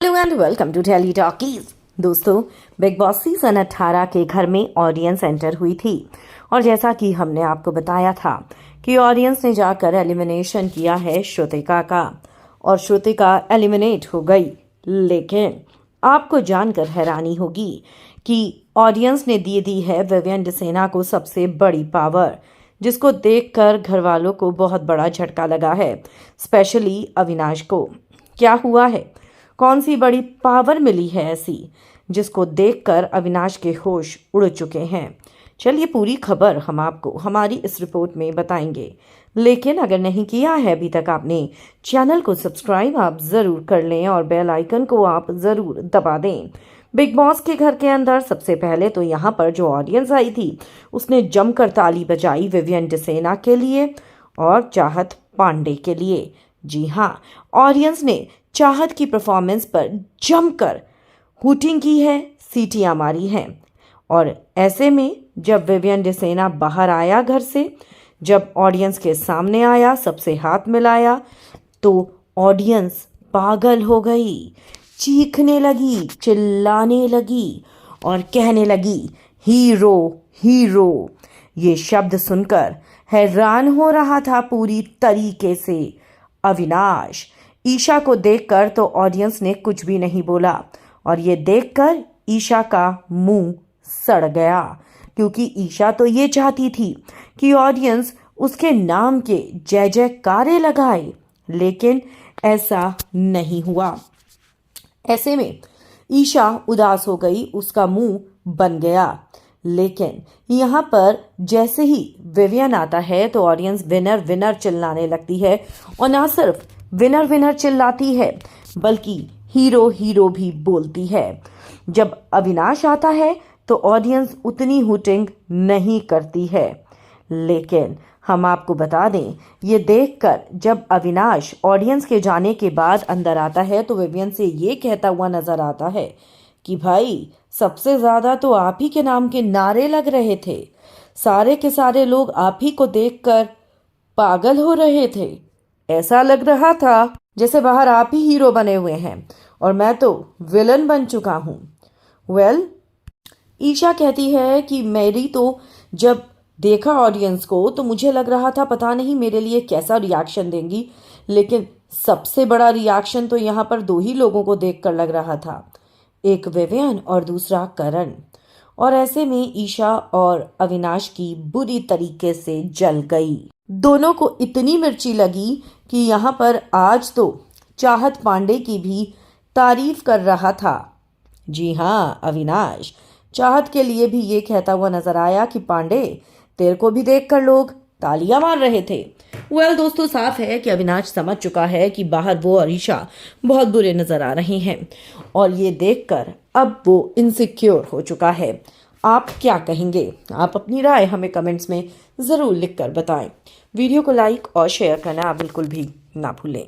Hello and welcome to Tele Talkies. दोस्तों, Bigg Boss season 18 के घर में ऑडियंस एंटर हुई थी और जैसा कि हमने आपको बताया था कि ऑडियंस ने जाकर एलिमिनेशन किया है श्रुतिका का और श्रुतिका एलिमिनेट हो गई। लेकिन आपको जानकर हैरानी होगी कि ऑडियंस ने दी है विवियन डिसेना को सबसे बड़ी पावर, जिसको देखकर घर वालों को बहुत बड़ा झटका लगा है, स्पेशली अविनाश को। क्या हुआ है? कौन सी बड़ी पावर मिली है ऐसी जिसको देखकर अविनाश के होश उड़ चुके हैं? चलिए, पूरी खबर हम आपको हमारी इस रिपोर्ट में बताएंगे। लेकिन अगर नहीं किया है अभी तक आपने चैनल को सब्सक्राइब, आप ज़रूर कर लें और बेल आइकन को आप ज़रूर दबा दें। बिग बॉस के घर के अंदर सबसे पहले तो यहाँ पर जो ऑडियंस आई थी उसने जमकर ताली बजाई विवियन डिसेना के लिए और चाहत पांडे के लिए। जी हाँ, ऑडियंस ने चाहत की परफॉर्मेंस पर जमकर हूटिंग की है, सीटियां मारी हैं। और ऐसे में जब विवियन डिसेना बाहर आया घर से, जब ऑडियंस के सामने आया, सबसे हाथ मिलाया, तो ऑडियंस पागल हो गई, चीखने लगी, चिल्लाने लगी और कहने लगी, हीरो हीरो। ये शब्द सुनकर हैरान हो रहा था पूरी तरीके से अविनाश। ईशा को देखकर तो ऑडियंस ने कुछ भी नहीं बोला और ये देखकर ईशा का मुंह सड़ गया, क्योंकि ईशा तो ये चाहती थी कि ऑडियंस उसके नाम के जय जयकारे लगाए, लेकिन ऐसा नहीं हुआ। ऐसे में ईशा उदास हो गई, उसका मुंह बन गया। लेकिन यहाँ पर जैसे ही विवियन आता है तो ऑडियंस विनर विनर चिल्लाने लगती है और ना सिर्फ विनर विनर चिल्लाती है बल्कि हीरो हीरो भी बोलती है। जब अविनाश आता है तो ऑडियंस उतनी हूटिंग नहीं करती है। लेकिन हम आपको बता दें, ये देखकर जब अविनाश ऑडियंस के जाने के बाद अंदर आता है तो विवियन से ये कहता हुआ नजर आता है कि भाई, सबसे ज्यादा तो आप ही के नाम के नारे लग रहे थे, सारे के सारे लोग आप ही को देखकर पागल हो रहे थे। ऐसा लग रहा था जैसे बाहर आप ही हीरो बने हुए हैं और मैं तो विलन बन चुका हूं। वेल, ईशा कहती है कि मेरी तो जब देखा ऑडियंस को तो मुझे लग रहा था पता नहीं मेरे लिए कैसा रिएक्शन देंगी, लेकिन सबसे बड़ा रिएक्शन तो यहाँ पर दो ही लोगों को देखकर लग रहा था, एक विवियन और दूसरा करण। और ऐसे में ईशा और अविनाश की बुरी तरीके से जल गई। दोनों को इतनी मिर्ची लगी कि यहाँ पर आज तो चाहत पांडे की भी तारीफ कर रहा था। जी हाँ, अविनाश चाहत के लिए भी ये कहता हुआ नजर आया कि पांडे, तेरे को भी देखकर लोग तालियां मार रहे थे। वेल दोस्तों, साफ है कि अविनाश समझ चुका है कि बाहर वो और ईशा बहुत बुरे नजर आ रहे हैं और ये देखकर अब वो इनसिक्योर हो चुका है। आप क्या कहेंगे? आप अपनी राय हमें कमेंट्स में ज़रूर लिखकर बताएं। वीडियो को लाइक और शेयर करना बिल्कुल भी ना भूलें।